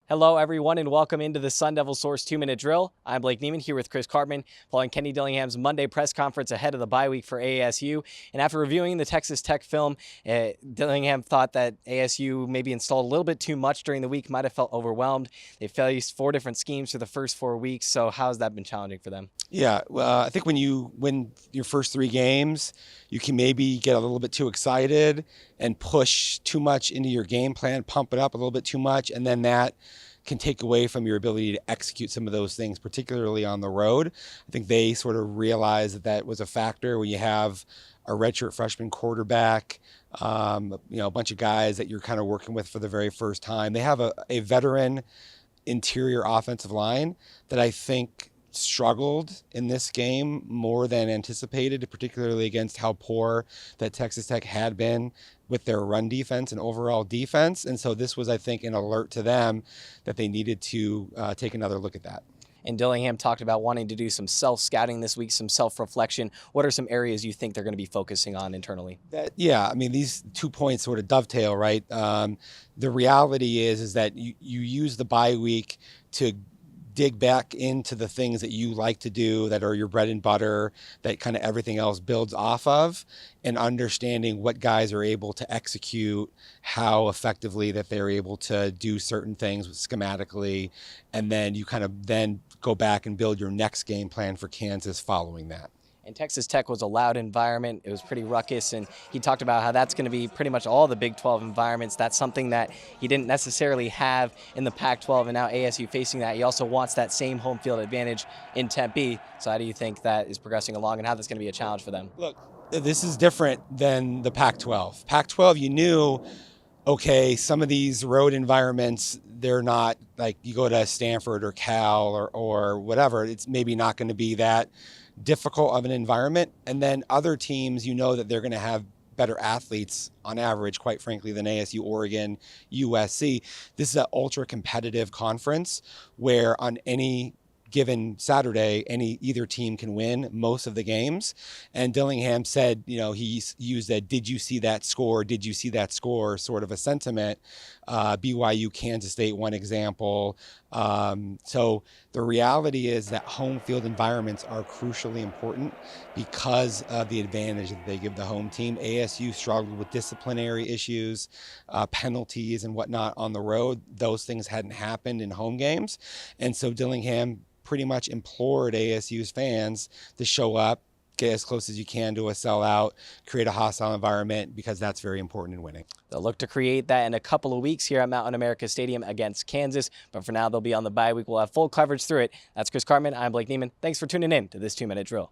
Hello, everyone, and welcome into the Sun Devil Source 2-Minute Drill. I'm Blake Neiman here with Chris Cartman, following Kenny Dillingham's Monday press conference ahead of the bye week for ASU. And after reviewing the Texas Tech film, Dillingham thought that ASU maybe installed a little bit too much during the week, might have felt overwhelmed. They faced 4 different schemes for the first 4 weeks, so how's that been challenging for them? Yeah, well, I think when you win your first 3 games, you can maybe get a little bit too excited and push too much into your game plan, pump it up a little bit too much, and then that can take away from your ability to execute some of those things, particularly on the road. I think they sort of realized that that was a factor when you have a redshirt freshman quarterback, a bunch of guys that you're kind of working with for the very first time. They have a veteran interior offensive line that I think struggled in this game more than anticipated, particularly against how poor that Texas Tech had been with their run defense and overall defense. And so this was, I think, an alert to them that they needed to take another look at that. And Dillingham talked about wanting to do some self-scouting this week, some self-reflection. What are some areas you think they're going to be focusing on internally? These 2 points sort of dovetail, right? The reality is that you use the bye week to dig back into the things that you like to do that are your bread and butter, that kind of everything else builds off of, and understanding what guys are able to execute, how effectively that they're able to do certain things schematically, and then you kind of then go back and build your next game plan for Kansas following that. And Texas Tech was a loud environment. It was pretty ruckus, and he talked about how that's going to be pretty much all the Big 12 environments. That's something that he didn't necessarily have in the Pac-12, and now ASU facing that. He also wants that same home field advantage in Tempe. So how do you think that is progressing along, and how that's going to be a challenge for them? Look, this is different than the Pac-12. Pac-12, you knew, okay, some of these road environments, they're not like you go to Stanford or Cal or whatever. It's maybe not going to be that difficult of an environment. And then other teams, you know that they're going to have better athletes on average, quite frankly, than ASU, Oregon, USC. This is an ultra competitive conference where on any given Saturday, either team can win most of the games. And Dillingham said, he used a "did you see that score? Did you see that score?" sort of a sentiment. BYU, Kansas State, one example. So the reality is that home field environments are crucially important because of the advantage that they give the home team. ASU struggled with disciplinary issues, penalties and whatnot on the road. Those things hadn't happened in home games. And so Dillingham pretty much implored ASU's fans to show up, get as close as you can to a sellout, create a hostile environment, because that's very important in winning. They'll look to create that in a couple of weeks here at Mountain America Stadium against Kansas. But for now, they'll be on the bye week. We'll have full coverage through it. That's Chris Cartman. I'm Blake Neiman. Thanks for tuning in to this 2-Minute Drill.